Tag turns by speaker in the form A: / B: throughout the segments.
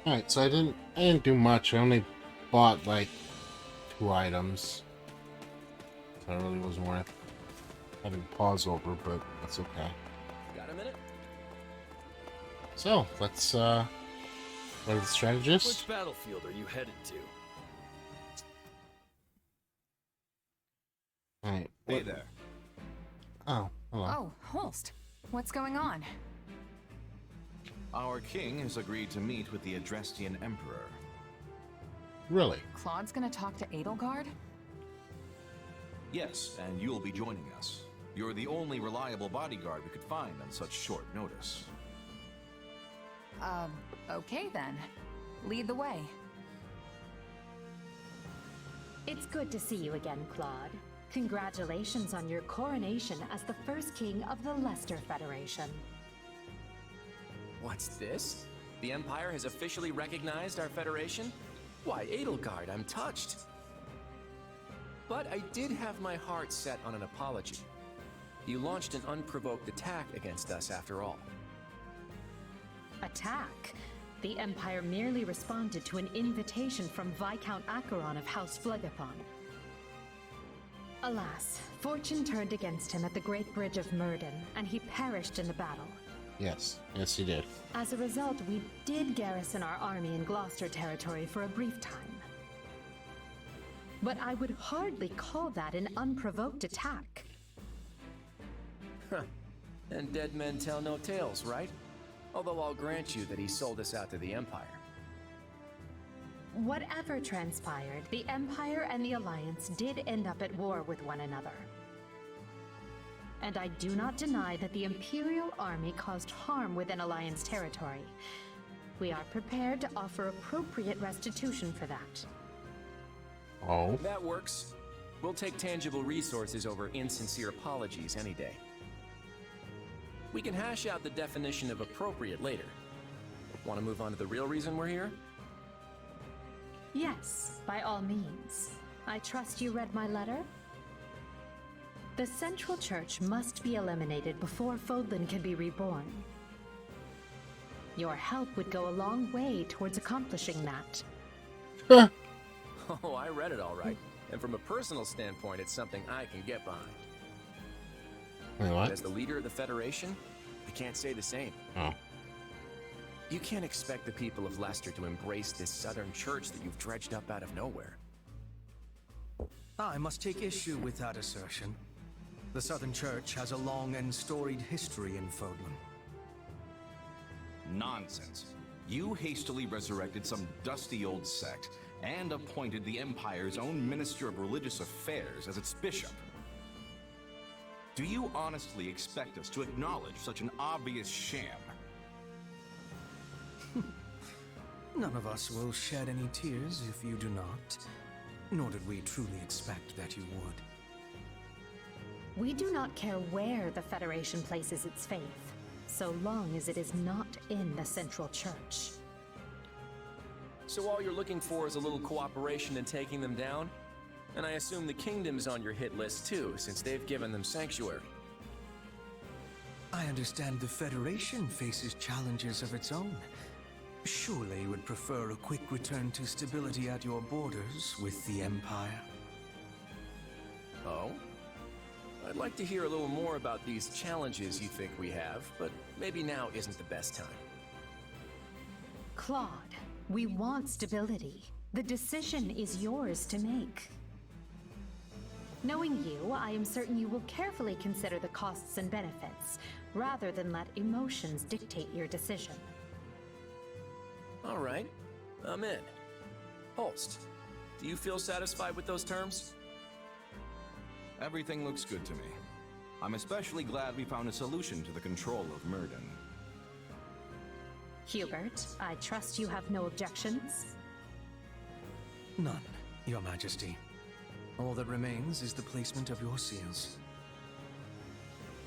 A: Alright, so I didn't do much. I only bought like 2 items. So it really wasn't worth having pause over, but that's okay.
B: Got a minute?
A: So let's go to the strategist.
B: Which battlefield are you headed to?
A: Alright.
C: Hey there.
A: Oh, hello.
D: Oh, Holst. What's going on?
C: Our king has agreed to meet with the Adrestian Emperor.
A: Really?
D: Claude's gonna talk to Edelgard?
C: Yes, and you'll be joining us. You're the only reliable bodyguard we could find on such short notice.
D: Okay then. Lead the way.
E: It's good to see you again, Claude. Congratulations on your coronation as the first king of the Leicester Federation.
B: What's this? The Empire has officially recognized our Federation? Why, Edelgard, I'm touched. But I did have my heart set on an apology. You launched an unprovoked attack against us after all.
E: Attack? The Empire merely responded to an invitation from Viscount Acheron of House Phlegethon. Alas, fortune turned against him at the Great Bridge of Murden, and he perished in the battle.
A: Yes. Yes, he did.
E: As a result, we did garrison our army in Gloucester territory for a brief time. But I would hardly call that an unprovoked attack.
B: Huh. And dead men tell no tales, right? Although I'll grant you that he sold us out to the Empire.
E: Whatever transpired, the Empire and the Alliance did end up at war with one another. And I do not deny that the Imperial Army caused harm within Alliance territory. We are prepared to offer appropriate restitution for that.
A: Oh.
B: That works. We'll take tangible resources over insincere apologies any day. We can hash out the definition of appropriate later. Want to move on to the real reason we're here?
E: Yes, by all means. I trust you read my letter? The Central Church must be eliminated before Fodlan can be reborn. Your help would go a long way towards accomplishing that.
B: Oh, I read it all right. And from a personal standpoint, it's something I can get behind.
A: Wait,
B: But
A: what?
B: as the leader of the Federation, I can't say the same.
A: Oh.
B: You can't expect the people of Leicester to embrace this Southern Church that you've dredged up out of nowhere.
F: I must take issue with that assertion. The Southern Church has a long and storied history in Fodlan.
C: Nonsense. You hastily resurrected some dusty old sect and appointed the Empire's own Minister of Religious Affairs as its bishop. Do you honestly expect us to acknowledge such an obvious sham?
F: None of us will shed any tears if you do not. Nor did we truly expect that you would.
E: We do not care where the Federation places its faith, so long as it is not in the Central Church.
B: So all you're looking for is a little cooperation in taking them down? And I assume the Kingdom's on your hit list too, since they've given them sanctuary.
F: I understand the Federation faces challenges of its own. Surely you would prefer a quick return to stability at your borders with the Empire?
B: Oh? I'd like to hear a little more about these challenges you think we have, but maybe now isn't the best time.
E: Claude, we want stability. The decision is yours to make. Knowing you, I am certain you will carefully consider the costs and benefits, rather than let emotions dictate your decision.
B: All right, I'm in. Holst, do you feel satisfied with those terms?
C: Everything looks good to me. I'm especially glad we found a solution to the control of Murden.
E: Hubert, I trust you have no objections?
F: None, Your Majesty. All that remains is the placement of your seals.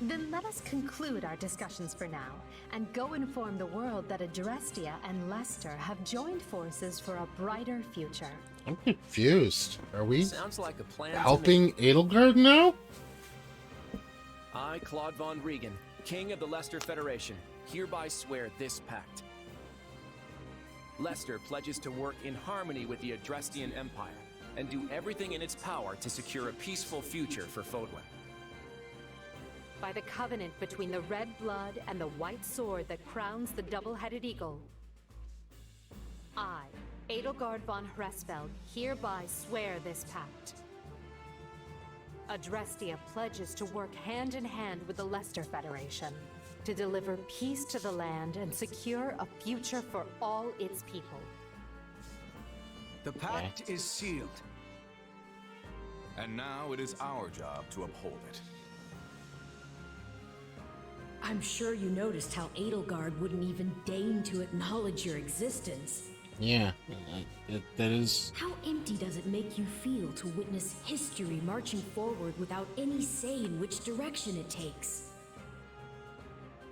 E: Then let us conclude our discussions for now, and go inform the world that Adrestia and Leicester have joined forces for a brighter future.
A: I'm confused. Are we
B: Sounds like a plan
A: helping Edelgard now?
B: I, Claude von Regan, King of the Leicester Federation, hereby swear this pact. Lester pledges to work in harmony with the Adrestian Empire and do everything in its power to secure a peaceful future for Fodwen.
E: By the covenant between the red blood and the white sword that crowns the double-headed eagle, I, Edelgard von Hresfeld, hereby swear this pact. Adrestia pledges to work hand in hand with the Lester Federation to deliver peace to the land and secure a future for all its people.
F: The pact is sealed.
C: And now it is our job to uphold it.
G: I'm sure you noticed how Edelgard wouldn't even deign to acknowledge your existence.
A: Yeah, that is...
G: How empty does it make you feel to witness history marching forward without any say in which direction it takes?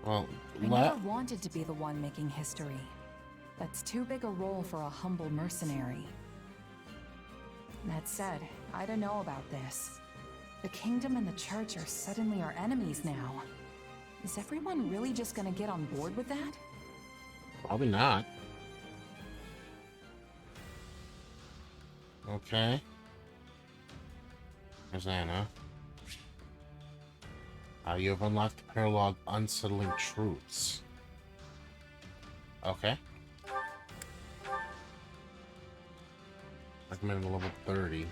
A: Well,
D: I never wanted to be the one making history. That's too big a role for a humble mercenary. That said, I don't know about this. The kingdom and the church are suddenly our enemies now. Is everyone really just gonna get on board with that?
A: Probably not. Okay. There's Anna. You have unlocked the paralog Unsettling Truths. Okay. Recommended level 30.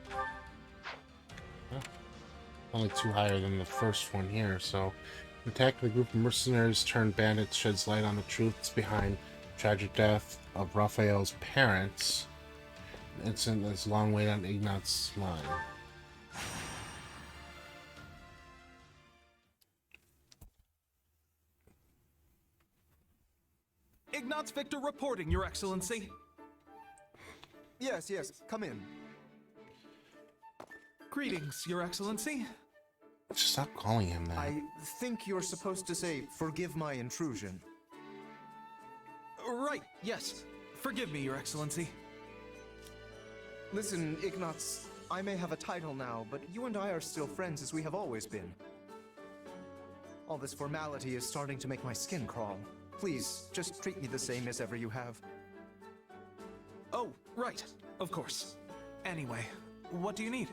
A: Huh. Only 2 higher than the first one here, so... Attack the group of mercenaries turned bandits sheds light on the truths behind the tragic death of Raphael's parents. The incident is long wait on Ignat's line.
F: Ignatz Victor reporting, Your Excellency.
H: Yes, come in.
F: Greetings, Your Excellency.
A: Stop calling him that.
H: I think you're supposed to say, "Forgive my intrusion."
F: Right, yes. Forgive me, Your Excellency.
H: Listen, Ignatz, I may have a title now, but you and I are still friends as we have always been. All this formality is starting to make my skin crawl. Please, just treat me the same as ever you have.
F: Oh, right. Of course. Anyway, what do you need?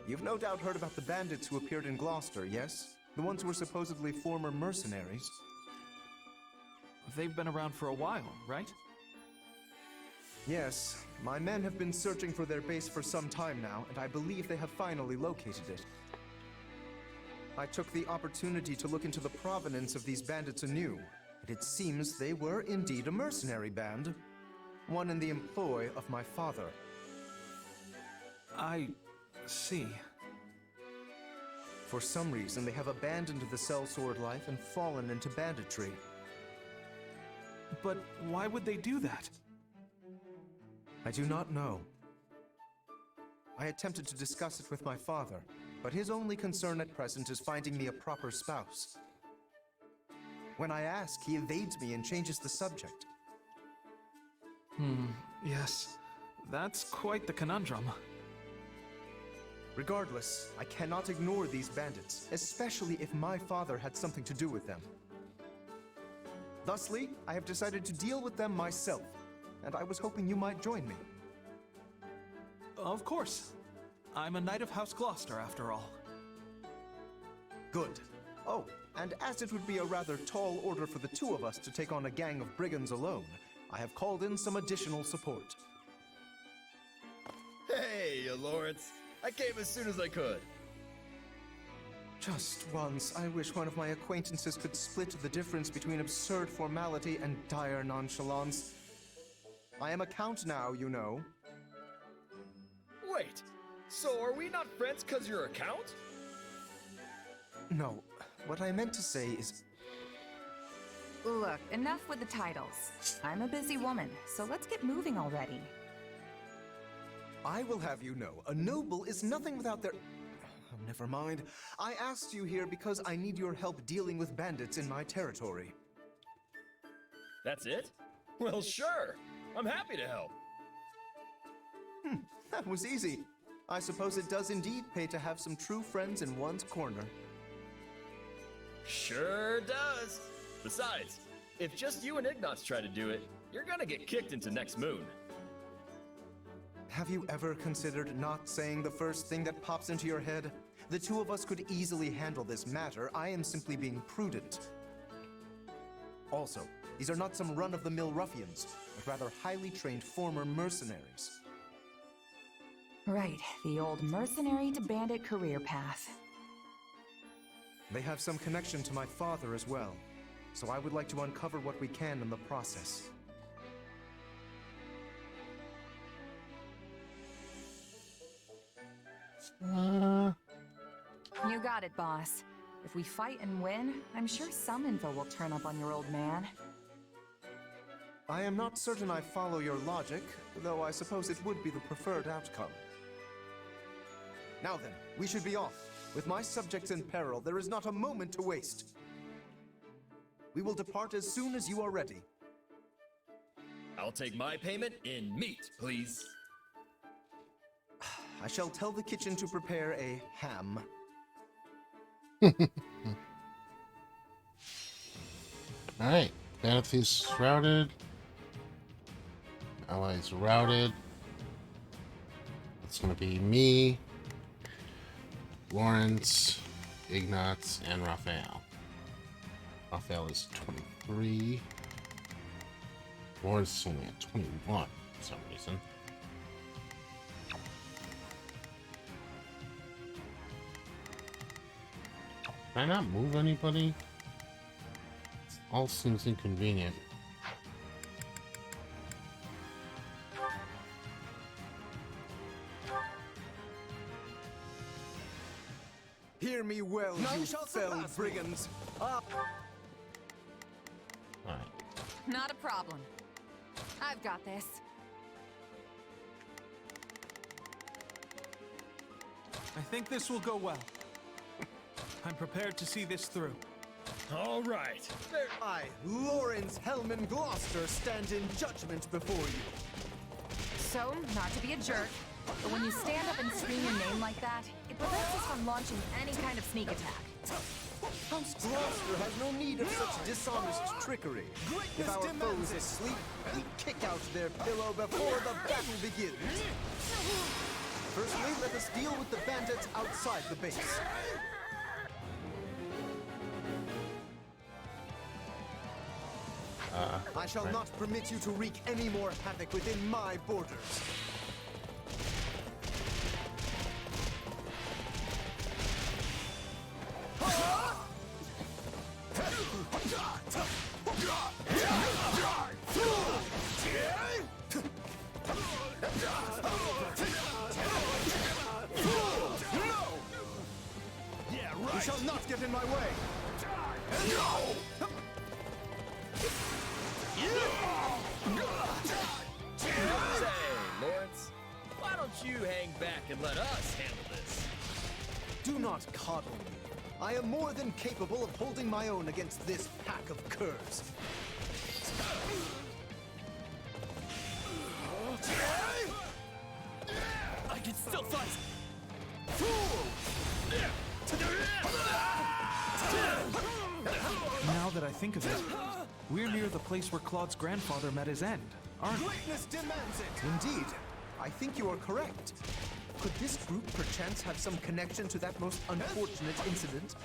H: You've no doubt heard about the bandits who appeared in Gloucester, yes? The ones who were supposedly former mercenaries.
F: They've been around for a while, right?
H: Yes, my men have been searching for their base for some time now, and I believe they have finally located it. I took the opportunity to look into the provenance of these bandits anew, and it seems they were indeed a mercenary band. One in the employ of my father.
F: I see.
H: For some reason, they have abandoned the sellsword life and fallen into banditry.
F: But why would they do that?
H: I do not know. I attempted to discuss it with my father, but his only concern at present is finding me a proper spouse. When I ask, he evades me and changes the subject.
F: Yes. That's quite the conundrum.
H: Regardless, I cannot ignore these bandits, especially if my father had something to do with them. Thusly, I have decided to deal with them myself, and I was hoping you might join me.
F: Of course. I'm a knight of House Gloucester, after all.
H: Good. Oh, and as it would be a rather tall order for the two of us to take on a gang of brigands alone, I have called in some additional support.
I: Hey, Lawrence. I came as soon as I could.
H: Just once, I wish one of my acquaintances could split the difference between absurd formality and dire nonchalance. I am a count now, you know.
I: Wait, so are we not friends because you're a count?
H: No, what I meant to say is...
D: Look, enough with the titles. I'm a busy woman, so let's get moving already.
H: I will have you know, a noble is nothing without their... Oh, never mind. I asked you here because I need your help dealing with bandits in my territory.
I: That's it? Well, sure. I'm happy to help.
H: That was easy. I suppose it does indeed pay to have some true friends in one's corner.
I: Sure does. Besides, If just you and Ignatz try to do it, you're gonna get kicked into next moon.
H: Have you ever considered not saying the first thing that pops into your head? The two of us could easily handle this matter. I am simply being prudent. Also, these are not some run-of-the-mill ruffians, but rather highly trained former mercenaries.
D: Right, the old mercenary to bandit career path.
H: They have some connection to my father as well, so I would like to uncover what we can in the process.
D: You got it, boss. If we fight and win, I'm sure some info will turn up on your old man.
H: I am not certain I follow your logic, though I suppose it would be the preferred outcome. Now then, we should be off. With my subjects in peril, there is not a moment to waste. We will depart as soon as you are ready.
I: I'll take my payment in meat, please.
H: I shall tell the kitchen to prepare a ham.
A: Alright, bandit thieves routed. Allies routed. It's gonna be me, Lawrence, Ignatz, and Raphael. Raphael is 23. Lawrence is only at 21 for some reason. Can I not move anybody? All seems inconvenient.
H: Hear me well, you fell brigands.
A: Alright.
D: Not a problem. I've got this.
J: I think this will go well. I'm prepared to see this through.
I: All right.
H: I, Lawrence Hellman Gloucester, stand in judgment before you.
D: So, not to be a jerk, but when you stand up and scream your name like that, it prevents us from launching any kind of sneak attack.
H: House Gloucester has no need of such dishonest trickery. If our foe is asleep, we kick out their pillow before the battle begins. Firstly, let us deal with the bandits outside the base. I shall not permit you to wreak any more havoc within my borders. You shall not get in my way!
I: Say, Lawrence, why don't you hang back and let us handle this?
H: Do not coddle me. I am more than capable of holding my own against this pack of curs.
I: I can still fight!
J: Now that I think of it, we're near the place where Claude's grandfather met his end, aren't we?
H: Greatness demands it! Indeed. I think you are correct. Could this group perchance have some connection to that most unfortunate incident?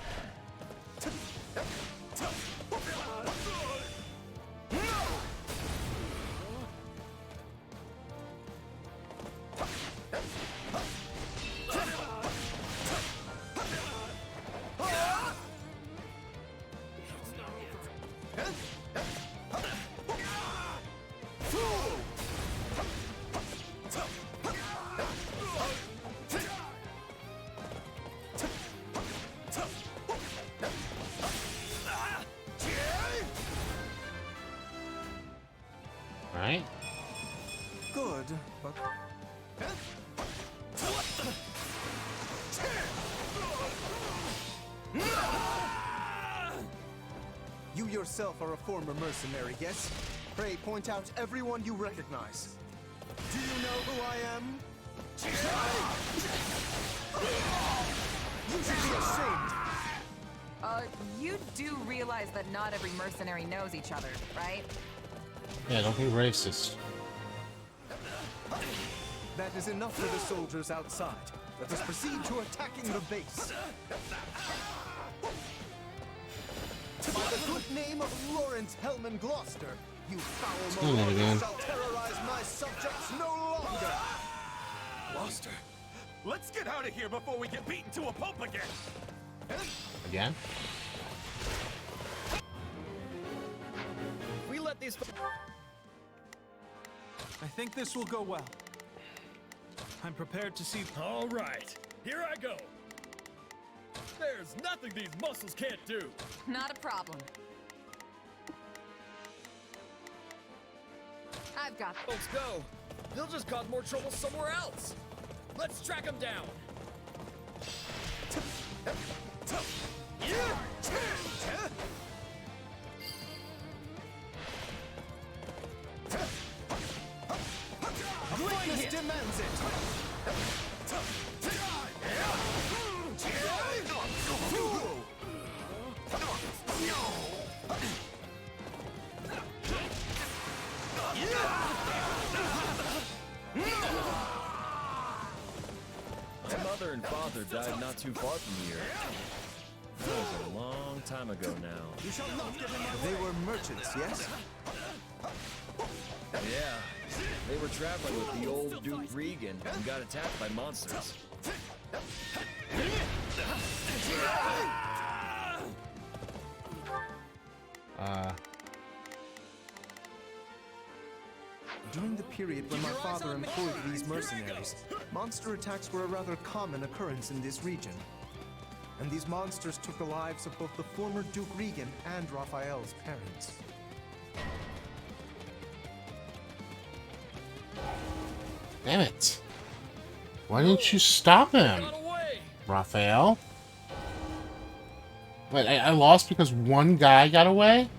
A: Alright.
H: Good, but... You yourself are a former mercenary, yes? Pray point out everyone you recognize. Do you know who I am? You should be ashamed!
D: You do realize that not every mercenary knows each other, right?
A: Yeah, don't be racist.
H: That is enough for the soldiers outside. Let us proceed to attacking the base. By the good name of Lawrence Hellman Gloucester, you foul marauders shall terrorize my subjects no longer!
I: Gloucester, let's get out of here before we get beaten to a pulp again!
A: Again?
I: We let these...
J: I think this will go well. I'm prepared to see...
I: All right, here I go. There's nothing these muscles can't do.
D: Not a problem. I've got...
I: Folks go. They'll just cause more trouble somewhere else. Let's track them down.
H: Greatness demands it!
I: My mother and father died not too far from here. That was a long time ago now.
H: They were merchants, yes?
I: Yeah, they were traveling with the old Duke Regan and got attacked by monsters.
H: During the period when my father employed these mercenaries, monster attacks were a rather common occurrence in this region. And these monsters took the lives of both the former Duke Regan and Raphael's parents.
A: Damn it. Why didn't you stop him, Raphael? Wait, I lost because one guy got away?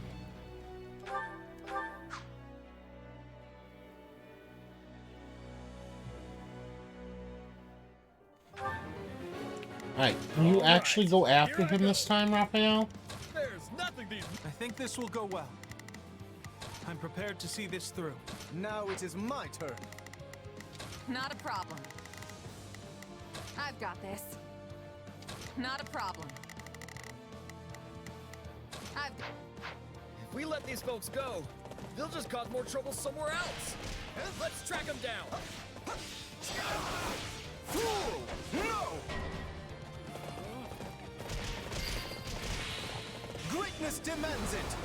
A: Alright, can you actually go after him this time, Raphael?
I: There's nothing these...
J: I think this will go well. I'm prepared to see this through.
H: Now it is my turn.
D: Not a problem. I've got this. Not a problem.
I: If we let these folks go, they'll just cause more trouble somewhere else. Let's track them down.
H: Fool! No! Greatness demands it!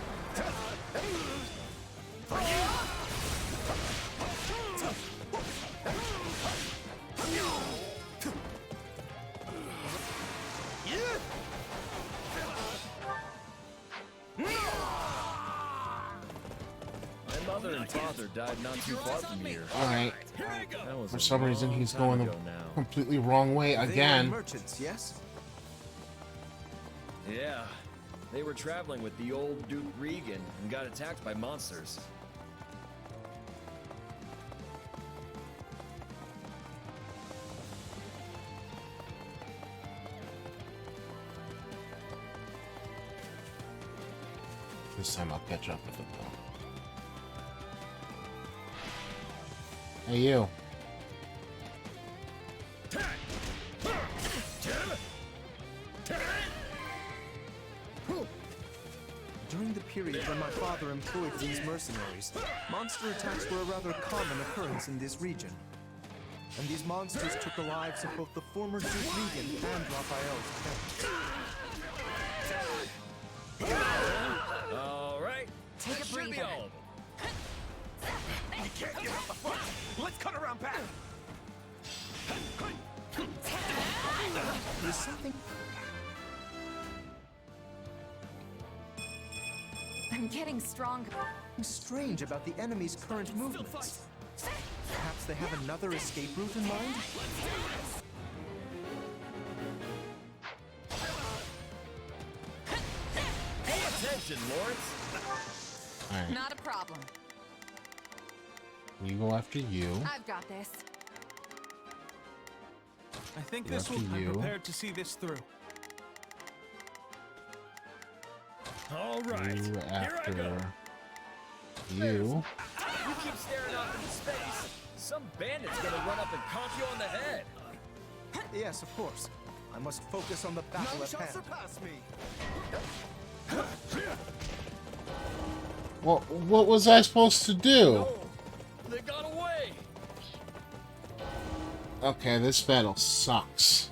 I: My mother and father died not too far from here.
A: Alright.
I: That was
A: For
I: a
A: some reason,
I: long
A: he's
I: time
A: going the
I: ago now.
A: completely wrong way
H: They
A: again.
H: were merchants, yes?
I: Yeah, they were traveling with the old Duke Regan and got attacked by monsters.
A: This time I'll catch up with him, though. Hey, you.
H: During the period when my father employed these mercenaries, monster attacks were a rather common occurrence in this region. And these monsters took the lives of both the former Duke Regan and Raphael's parents.
I: All right,
D: Take a
I: should be
D: breather.
I: all of them.
C: You can't get out the front! Let's cut around back!
H: There's something...
D: I'm getting stronger.
H: strange about the enemy's current movements. Perhaps they have another escape route in mind?
I: Pay attention, Lawrence.
A: Alright,
D: Not a problem.
A: we go after you.
D: I've got this.
J: I think
A: Go
J: this will...
A: after
J: I'm
A: you.
J: prepared to see this through.
I: All right.
A: You
I: Here I
A: after
I: go.
A: you.
I: You keep staring off into space. Some bandit's gonna run up and conk you on the head.
H: Yes, of course. I must focus on the battle
F: None
H: at
F: shall
H: hand.
F: surpass me.
A: What was I supposed to do?
I: No, they got away.
A: Okay, this battle sucks.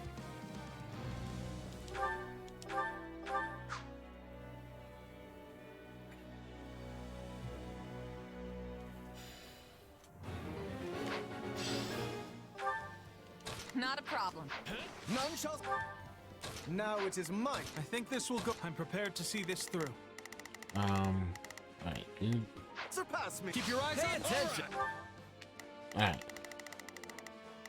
D: Not a problem.
F: None shall.
H: Now it is mine.
J: I think this will go. I'm prepared to see this through.
A: Alright, you...
F: Surpass me.
J: Keep your eyes
I: Pay
J: on.
I: attention.
A: Alright.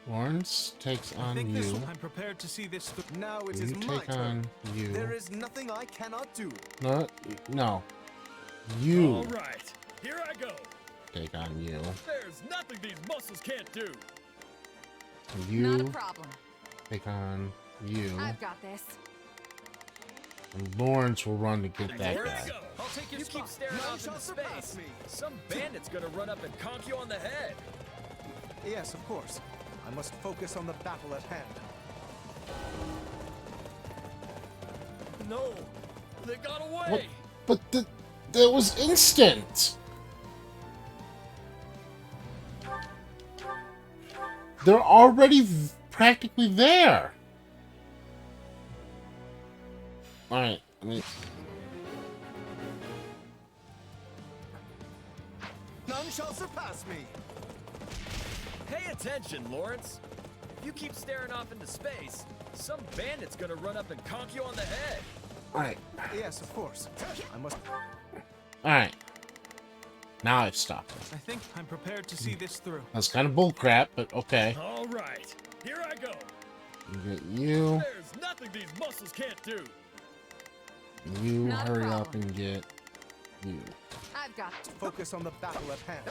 A: Lawrence takes
J: I
A: on
J: think this
A: you.
J: will. I'm prepared to see this through.
H: Now it
A: You
H: is my
A: take
H: turn.
A: on you.
H: There is nothing I cannot do.
A: No. You
I: All right. Here I go.
A: take on you.
I: There's nothing these muscles can't do.
D: Not a
A: You
D: problem.
A: take on you.
D: I've got this.
A: And Lawrence will run to get that
I: Here I
A: guy.
I: go. I'll take your keep staring
F: None
I: off
F: shall
I: into
F: surpass
I: space.
F: me.
I: Some bandit's gonna run up and conk you on the head.
H: Yes, of course. I must focus on the battle at hand.
I: No, they got away.
A: What? But that was instant! They're already practically there! Alright, I mean...
F: None shall surpass me.
I: Pay attention, Lawrence. If you keep staring off into space, some bandit's gonna run up and conk you on the head.
A: Alright,
H: Yes, of course. I must.
A: alright. Now I've stopped it.
J: I think I'm prepared to see this through.
A: That's kind of bullcrap, but okay.
I: All right, here I go.
A: You get you.
I: There's nothing these muscles can't do.
A: You
D: Not a
A: hurry up
D: problem.
A: and get you.
D: I've got
H: Focus on the battle at hand.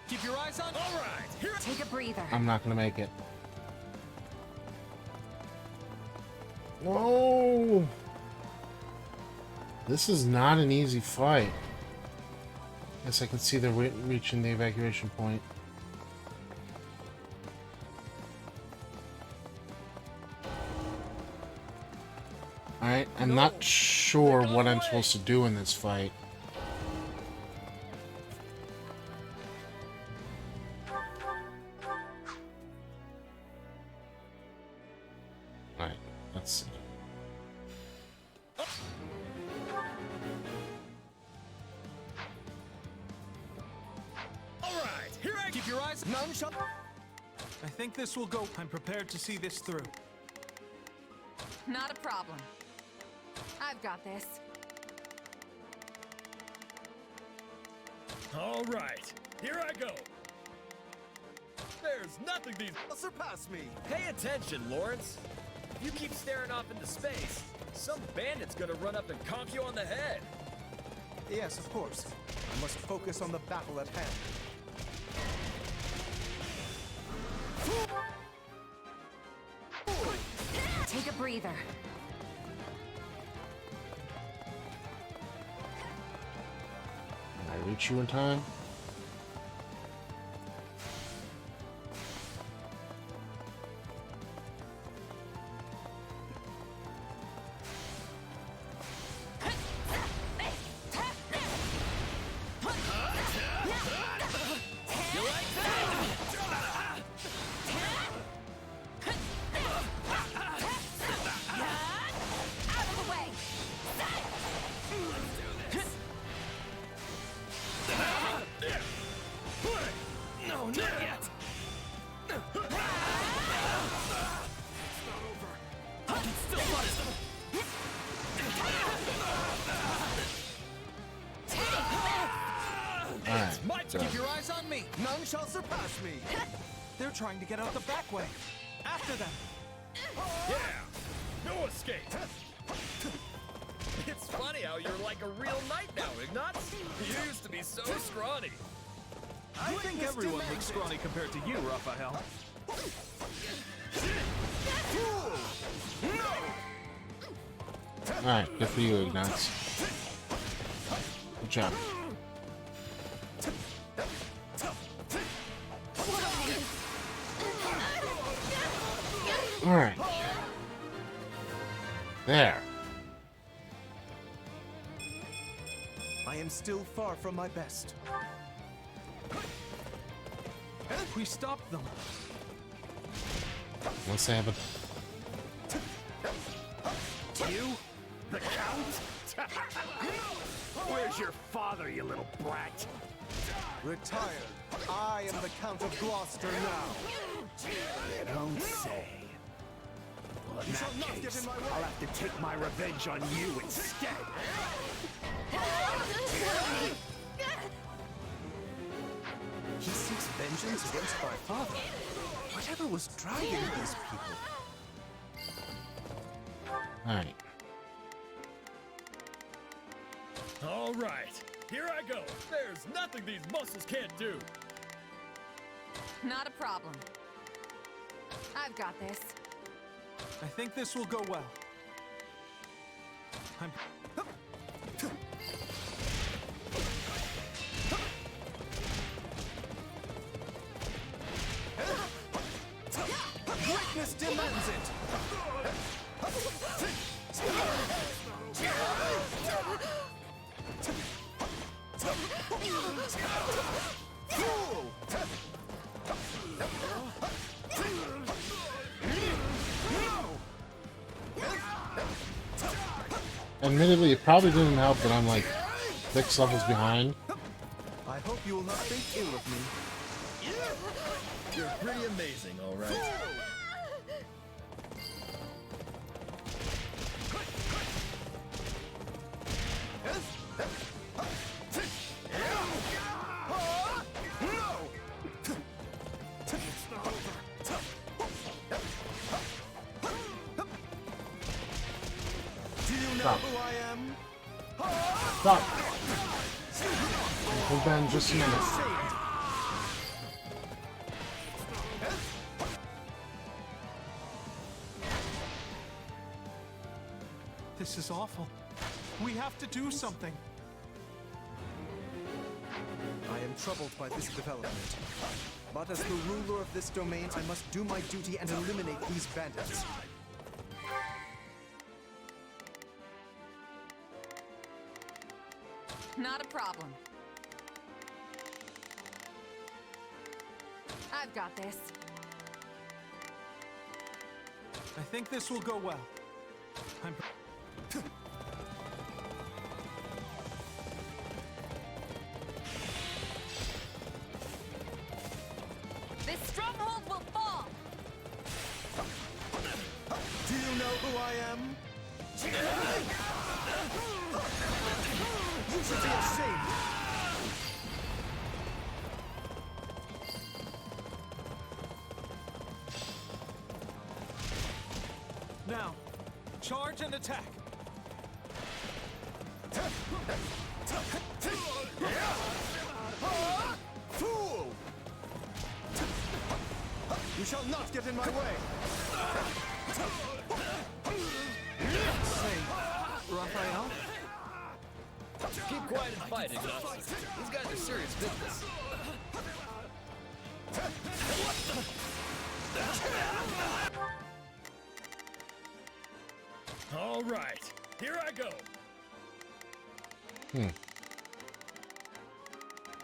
J: Keep your eyes on.
I: All right, here.
D: Take a breather.
A: I'm not gonna make it. Whoa! This is not an easy fight. Guess I can see they're reaching the evacuation point. Alright, I'm not sure what I'm supposed to do in this fight. Alright, let's see.
I: All right, here I go.
J: Keep your eyes.
F: None shall.
J: I think this will go. I'm prepared to see this through.
D: Not a problem. I've got this.
I: All right, here I go. There's nothing these.
F: Surpass me.
I: Pay attention, Lawrence. If you keep staring off into space, some bandit's gonna run up and conk you on the head.
H: Yes, of course. I must focus on the battle at hand.
D: Take a breather.
A: Can I reach you in time?
D: Out of the way.
I: No, not yet.
A: Alright,
I: My
A: so
J: Keep your eyes on me.
F: None shall surpass me.
J: They're trying to get out the back way. After them.
I: Yeah, no escape. It's funny how you're like a real knight now, Ignatz. You used to be so scrawny.
J: I think everyone looks scrawny compared to you, Raphael.
A: Alright, good for you, Ignatz. Good job. Alright. There.
H: I am still far from my best.
J: We stopped them.
A: Unless they have a...
K: You? The Count? Where's your father, you little brat?
H: Retired. I am the Count of Gloucester now.
K: You don't say. Well, in that case, I'll have to take my revenge on you instead.
H: He seeks vengeance against my father. Whatever was driving these people?
A: Alright.
I: All right, here I go. There's nothing these muscles can't do.
D: Not a problem. I've got this.
J: I think this will go well. I'm...
H: Greatness demands it! Fool!
A: Admittedly, it probably didn't help that I'm like 6 levels behind.
H: I hope you will not think ill of me.
I: You're pretty amazing, all right.
H: Do you know
A: Stop.
H: who I am?
A: Stop! Hold on just a minute.
J: This is awful. We have to do something.
H: I am troubled by this development. But as the ruler of this domain, I must do my duty and eliminate these bandits.
D: Not a problem. I've got this.
J: I think this will go well. I'm...
D: This stronghold will fall!
H: Do you know who I am? You should be ashamed!
J: Now, charge and attack.
H: Fool! You shall not get in my way!
J: Say, Raphael?
I: Keep quiet and fight, Ignatz. These guys are serious business. All right, here I go.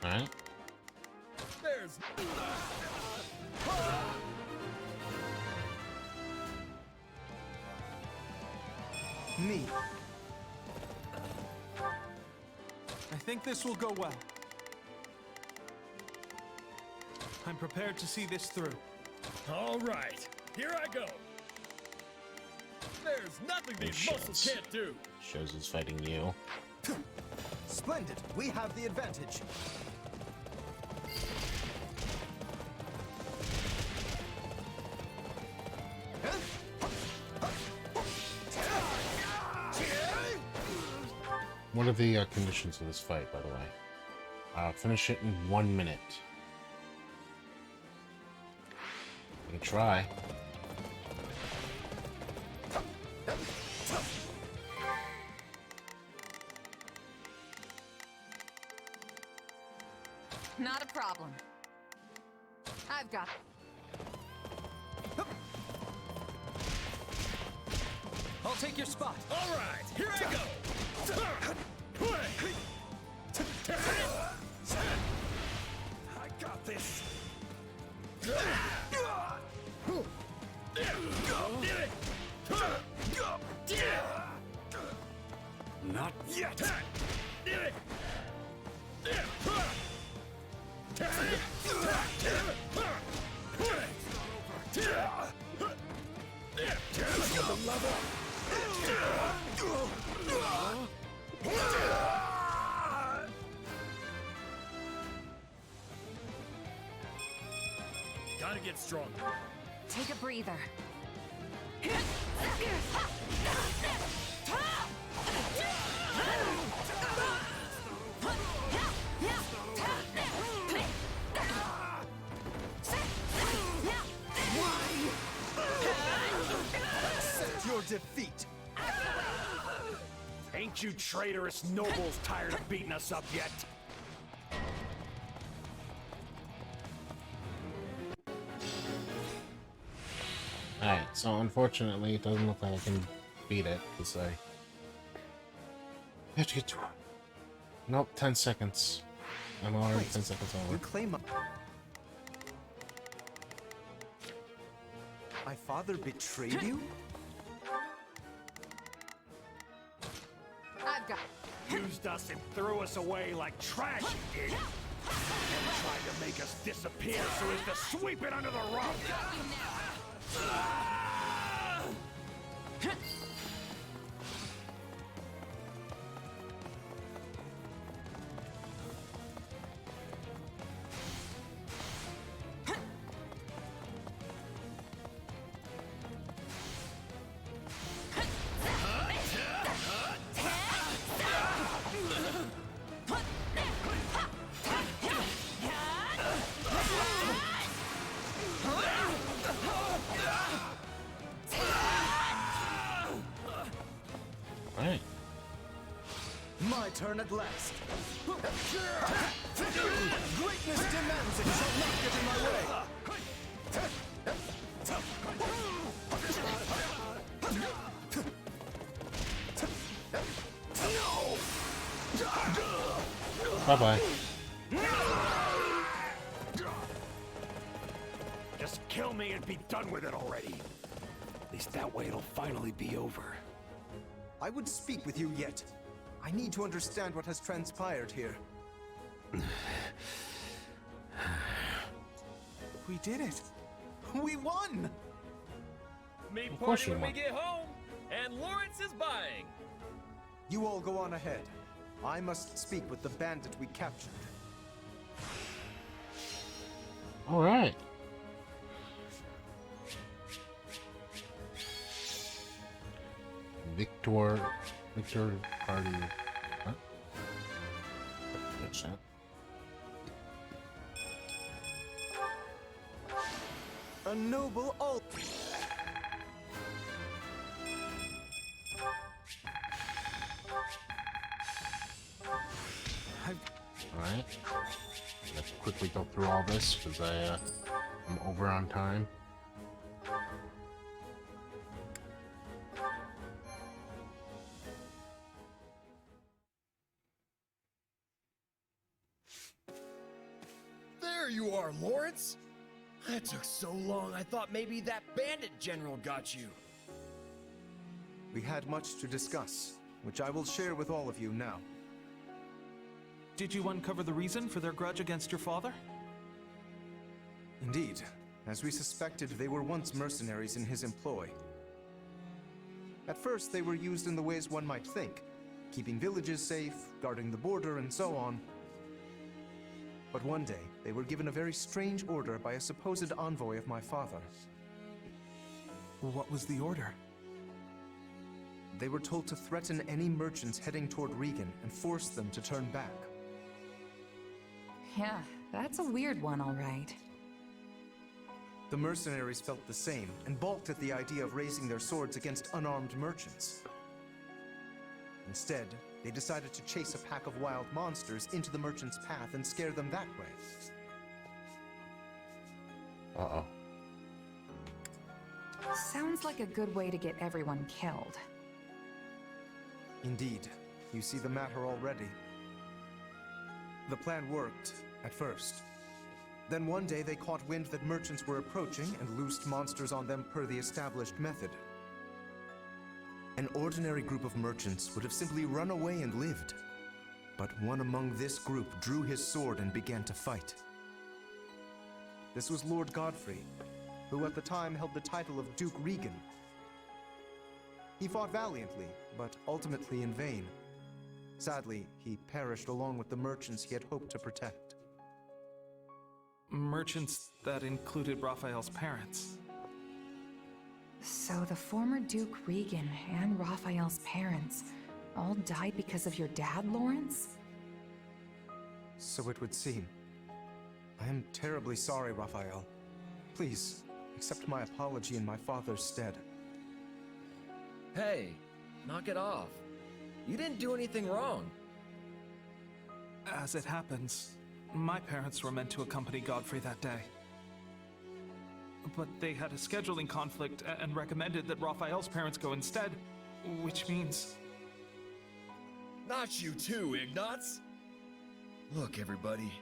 A: Alright.
I: There's...
H: Me.
J: I think this will go well. I'm prepared to see this through.
I: All right, here I go. There's nothing these
A: shit.
I: muscles can't do.
A: Shows he's fighting you.
H: Splendid! We have the advantage.
A: What are the conditions of this fight, by the way? Finish it in 1 minute. You can try.
D: Not a problem. I've got...
I: I'll take your spot. All right, here I go.
K: I got this. Not yet.
I: Gotta get stronger.
D: Take a breather.
H: Accept your defeat.
K: Ain't you traitorous nobles tired of beating us up yet?
A: Alright, so unfortunately, it doesn't look like I can beat it, because I have to get to... Nope, 10 seconds. I'm already
H: Wait,
A: 10 seconds
H: You
A: over.
H: claim my father betrayed you?
D: I've got...
K: Used us and threw us away like trash he did. And tried to make us disappear so as to sweep it under the rug.
A: Alright.
H: My turn at last. Greatness demands it shall not get in my way.
A: Bye-bye.
K: Just kill me and be done with it already. At least that way it'll finally be over.
H: I would speak with you yet. I need to understand what has transpired here. We did it! We won!
I: Meat
A: Of course
I: party
A: you
I: when we
A: won.
I: get home, and Lawrence is buying.
H: You all go on ahead. I must speak with the bandit we captured.
A: Alright. Victor Party. Huh? What's that?
H: A noble alt.
A: Alright. Let's quickly go through all this because I'm over on time.
I: There you are, Lawrence. That took so long, I thought maybe that bandit general got you.
H: We had much to discuss, which I will share with all of you now.
J: Did you uncover the reason for their grudge against your father?
H: Indeed, as we suspected, they were once mercenaries in his employ. At first, they were used in the ways one might think, keeping villages safe, guarding the border, and so on. But one day, they were given a very strange order by a supposed envoy of my father.
J: What was the order?
H: They were told to threaten any merchants heading toward Regan and force them to turn back.
D: Yeah, that's a weird one, all right.
H: The mercenaries felt the same and balked at the idea of raising their swords against unarmed merchants. Instead, they decided to chase a pack of wild monsters into the merchants' path and scare them that way.
A: Uh-oh.
D: Sounds like a good way to get everyone killed.
H: Indeed, you see the matter already. The plan worked, at first. Then one day they caught wind that merchants were approaching and loosed monsters on them per the established method. An ordinary group of merchants would have simply run away and lived. But one among this group drew his sword and began to fight. This was Lord Godfrey, who at the time held the title of Duke Regan. He fought valiantly, but ultimately in vain. Sadly, he perished along with the merchants he had hoped to protect.
J: Merchants that included Raphael's parents.
D: So the former Duke Regan and Raphael's parents all died because of your dad, Lawrence?
H: So it would seem. I am terribly sorry, Raphael. Please, accept my apology in my father's stead.
I: Hey, knock it off. You didn't do anything wrong.
J: As it happens, my parents were meant to accompany Godfrey that day. But they had a scheduling conflict and recommended that Raphael's parents go instead, which means...
I: Not you too, Ignatz! Look, everybody.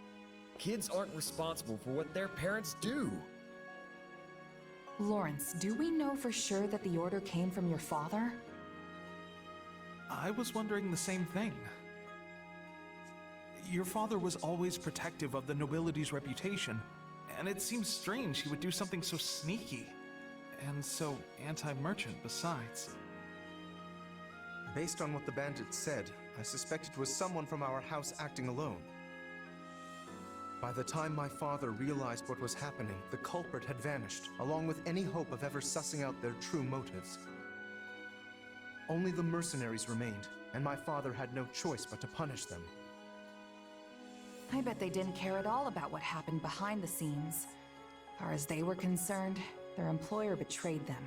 I: Kids aren't responsible for what their parents do.
D: Lawrence, do we know for sure that the order came from your father?
J: I was wondering the same thing. Your father was always protective of the nobility's reputation, and it seems strange he would do something so sneaky, and so anti-merchant besides.
H: Based on what the bandits said, I suspect it was someone from our house acting alone. By the time my father realized what was happening, the culprit had vanished, along with any hope of ever sussing out their true motives. Only the mercenaries remained, and my father had no choice but to punish them.
D: I bet they didn't care at all about what happened behind the scenes. As far as they were concerned, their employer betrayed them.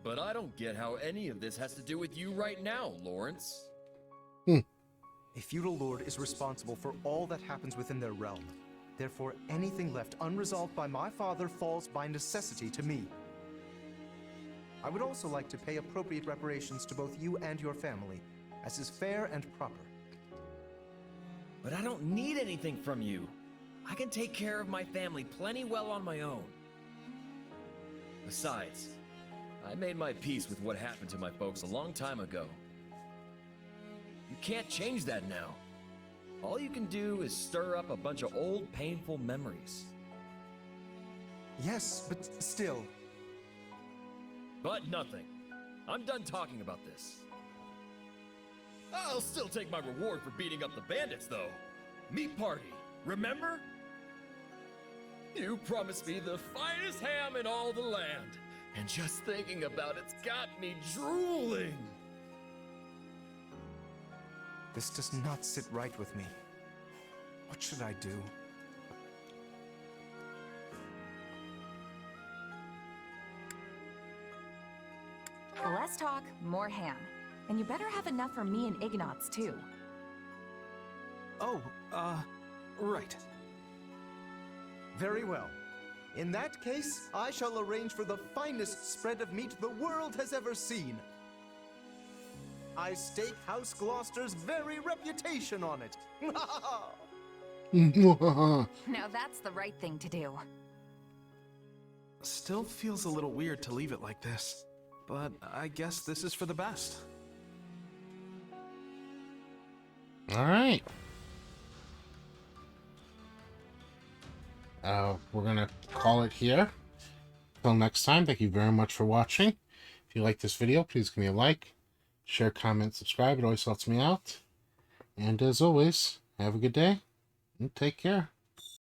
I: But I don't get how any of this has to do with you right now, Lawrence.
H: A feudal lord is responsible for all that happens within their realm. Therefore, anything left unresolved by my father falls by necessity to me. I would also like to pay appropriate reparations to both you and your family, as is fair and proper.
I: But I don't need anything from you. I can take care of my family plenty well on my own. Besides, I made my peace with what happened to my folks a long time ago. You can't change that now. All you can do is stir up a bunch of old, painful memories.
H: Yes, but still...
I: But nothing. I'm done talking about this. I'll still take my reward for beating up the bandits, though. Meat party, remember? You promised me the finest ham in all the land, and just thinking about it's got me drooling.
H: This does not sit right with me. What should I do?
D: Less talk, more ham. And you better have enough for me and Ignatz, too.
J: Oh, right.
H: Very well. In that case, I shall arrange for the finest spread of meat the world has ever seen. I stake House Gloucester's very reputation on it.
D: Now that's the right thing to do.
J: Still feels a little weird to leave it like this, but I guess this is for the best.
A: All right. We're gonna call it here. Until next time, thank you very much for watching. If you like this video, please give me a like, share, comment, subscribe. It always helps me out. And as always, have a good day and take care.